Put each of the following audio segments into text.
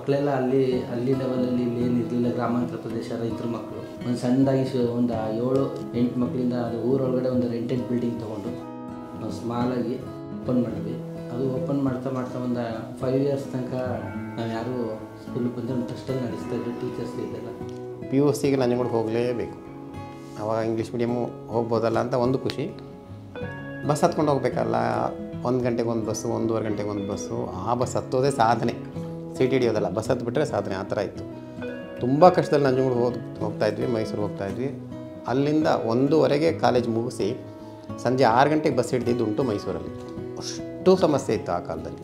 ಮಕ್ಕಳೆಲ್ಲ ಅಲ್ಲಿ ಲೆವೆಲಲ್ಲಿ ಇಲ್ಲಿ ಏನಿರಲಿಲ್ಲ, ಗ್ರಾಮಾಂತರ ಪ್ರದೇಶ ರೈತರ ಮಕ್ಕಳು ಒಂದು ಸಣ್ಣದಾಗಿ ಒಂದು 7-8 ಮಕ್ಕಳಿಂದ ಅದು ಊರೊಳಗಡೆ ಒಂದು ರೆಂಟೆಡ್ ಬಿಲ್ಡಿಂಗ್ ತೊಗೊಂಡು ನಾವು ಸ್ಮಾಲಾಗಿ ಓಪನ್ ಮಾಡಿದ್ವಿ. ಅದು ಓಪನ್ ಮಾಡ್ತಾ ಒಂದು 5 ಇಯರ್ಸ್ ತನಕ ನಾವು ಯಾರೂ ಸ್ಕೂಲಿಗೆ ಬಂದರೆ ಒಂದು ಟ್ರಸ್ಟಲ್ಲಿ ನಡೆಸ್ತಾಯಿದ್ವಿ. ಟೀಚರ್ಸ್ ಇದೆಲ್ಲ PUCಗೆ ನಂಜನಗೂಡು ಹೋಗಲೇಬೇಕು. ಆವಾಗ ಇಂಗ್ಲೀಷ್ ಮೀಡಿಯಮ್ಮು ಹೋಗ್ಬೋದಲ್ಲ ಅಂತ ಒಂದು ಖುಷಿ. ಬಸ್ ಹತ್ಕೊಂಡು ಹೋಗಬೇಕಲ್ಲ, 1 ಗಂಟೆಗೆ ಒಂದು ಬಸ್ಸು, 1.5 ಗಂಟೆಗೆ ಒಂದು ಬಸ್ಸು. ಆ ಬಸ್ ಹತ್ತೋದೇ ಸಾಧನೆ, ಸೀಟ್ ಹಿಡಿಯೋದಲ್ಲ, ಬಸ್ ಹತ್ಬಿಟ್ರೆ ಸಾಧನೆ. ಆ ಥರ ಇತ್ತು. ತುಂಬ ಕಷ್ಟದಲ್ಲಿ ನಂಜನಗೂಡು ಹೋಗ್ತಾಯಿದ್ವಿ, ಮೈಸೂರು ಹೋಗ್ತಾಯಿದ್ವಿ. ಅಲ್ಲಿಂದ 1:15ಗೆ ಕಾಲೇಜ್ ಮುಗಿಸಿ ಸಂಜೆ 6 ಗಂಟೆಗೆ ಬಸ್ ಹಿಡಿದಿದ್ದು ಉಂಟು ಮೈಸೂರಲ್ಲಿ. ಅಷ್ಟು ಸಮಸ್ಯೆ ಇತ್ತು ಆ ಕಾಲದಲ್ಲಿ.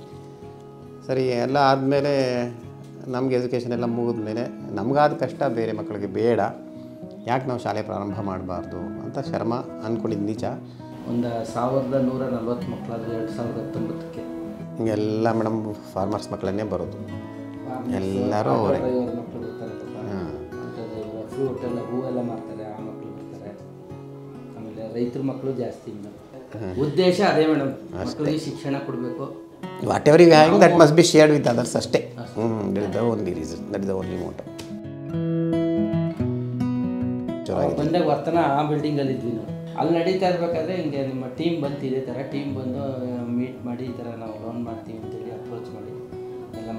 ಸರಿ, ಎಲ್ಲ ಆದಮೇಲೆ ನಮಗೆ ಎಜುಕೇಷನ್ ಎಲ್ಲ ಮುಗಿದ್ಮೇಲೆ ನಮಗಾದ ಕಷ್ಟ ಬೇರೆ ಮಕ್ಕಳಿಗೆ ಬೇಡ, ಯಾಕೆ ನಾವು ಶಾಲೆ ಪ್ರಾರಂಭ ಮಾಡಬಾರ್ದು ಅಂತ ಶರ್ಮ ಅಂದ್ಕೊಂಡಿದ್ದು ನಿಜ. ಒಂದು 1140 ಮಕ್ಕಳಾದರೆ 2019ಕ್ಕೆ ಹಿಂಗೆಲ್ಲ ಮೇಡಮ್ ಫಾರ್ಮರ್ಸ್ ಮಕ್ಕಳನ್ನೇ ಬರೋದು, ಎಲ್ಲರೂ ಅವರೇ. ಮಕ್ಕಳು ಬರ್ತಾರೆ, ಫ್ರೂಟ್ ಎಲ್ಲ ಹೂವೆಲ್ಲ ಮಾರ್ತಾರೆ, ಆ ಮಕ್ಕಳು ಬರ್ತಾರೆ. ಆಮೇಲೆ ರೈತರ ಮಕ್ಕಳು ಜಾಸ್ತಿ. ಉದ್ದೇಶ ಅದೇ ಮೇಡಮ್, ಮಕ್ಕಳಿಗೆ ಶಿಕ್ಷಣ ಕೊಡಬೇಕು. Whatever you having that must be shared with others ಅಷ್ಟೇ. That is the only reason, that is the only motto. ಬಂದಾಗ ವರ್ತನ ಆ ಬಿಲ್ಡಿಂಗಲ್ಲಿ ಇದ್ವಿ ನಾವು. ಅಲ್ಲಿ ನಡೀತಾ ಇರಬೇಕಾದ್ರೆ ಹಿಂಗೆ ನಿಮ್ಮ ಟೀಮ್ ಬಂತು, ಇದೇ ಥರ ಟೀಮ್ ಬಂದು ಮೀಟ್ ಮಾಡಿ ಈ ಥರ ನಾವು ಲೋನ್ ಮಾಡ್ತೀವಿ ಅಂತೇಳಿ ಅಪ್ರೋಚ್ ಮಾಡಿ ಎಲ್ಲ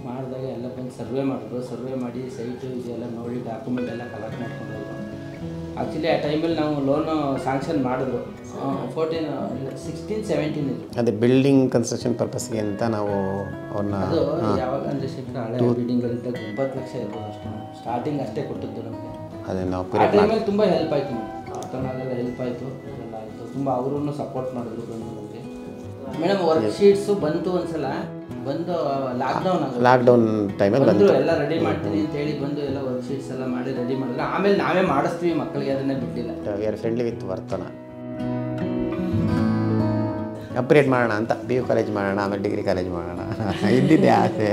ಮಾಡಿದಾಗ ಎಲ್ಲ ಬಂದು ಸರ್ವೆ ಮಾಡಿ ಸೈಟು ಇದೆಲ್ಲ ನೋಡಿ ಡಾಕ್ಯುಮೆಂಟ್ ಎಲ್ಲ ಕಲೆಕ್ಟ್ ಮಾಡ್ಕೊಂಡು ಹೋದ್ರು. ಆ್ಯಕ್ಚುಲಿ ಆ ಟೈಮಲ್ಲಿ ನಾವು ಲೋನು ಸ್ಯಾಂಕ್ಷನ್ ಮಾಡಿದ್ರು 16-17 ಇದು. ಅದೇ ಬಿಲ್ಡಿಂಗ್ ಕನ್ಸ್ಟ್ರಕ್ಷನ್ ಪರ್ಪಸ್ಗೆ ಅಂತ ನಾವು ಅವ್ರನ್ನ ಅದು ಯಾವಾಗ ಅಂದರೆ ಹಳೆ ಬಿಲ್ಡಿಂಗಲ್ಲಿದ್ದಾಗ 20 ಲಕ್ಷ ಇರ್ಬೋದು ಅಷ್ಟು. ಸ್ಟಾರ್ಟಿಂಗ್ ಅಷ್ಟೇ ಕೊಟ್ಟಿದ್ದು ನಮಗೆ. ಅದೇ ನಾವು ಆ ಟೈಮಲ್ಲಿ ತುಂಬ ಹೆಲ್ಪ್ ಆಯಿತು ಮೇಡಮ್, ಹೆಲ್ಪ್ ಆಯಿತು, ಇದೆಲ್ಲ ಆಯಿತು. ತುಂಬ ಅವರು ಸಪೋರ್ಟ್ ಮಾಡಿದ್ರು ಬಂದು ನಮಗೆ. ಮೇಡಮ್ ವರ್ಕ್ ಶೀಟ್ಸು ಬಂತು ಒಂದ್ಸಲ, ಬಂದು ಲಾಕ್ಡೌನ್ ಟೈಮಲ್ಲಿ ಬಂದರು, ಎಲ್ಲ ರೆಡಿ ಮಾಡ್ತೀನಿ ಅಂತೇಳಿ ಬಂದು ಎಲ್ಲ ವರ್ಕ್ ಶೀಟ್ಸ್ ಎಲ್ಲ ಮಾಡಿ ರೆಡಿ ಮಾಡಿದ್ರೆ ಆಮೇಲೆ ನಾವೇ ಮಾಡಿಸ್ತೀವಿ ಮಕ್ಕಳಿಗೆ, ಅದನ್ನೇ ಬಿಟ್ಟಿಲ್ಲ. ವಿ ಆರ್ ಫ್ರೆಂಡ್ಲಿ ವಿತ್ ವರ್ತನ. ಅಪ್ಗ್ರೇಡ್ ಮಾಡೋಣ ಅಂತ, PU ಕಾಲೇಜ್ ಮಾಡೋಣ, ಆಮೇಲೆ ಡಿಗ್ರಿ ಕಾಲೇಜ್ ಮಾಡೋಣ ಇದ್ದಿದ್ದೆ ಆಸೆ.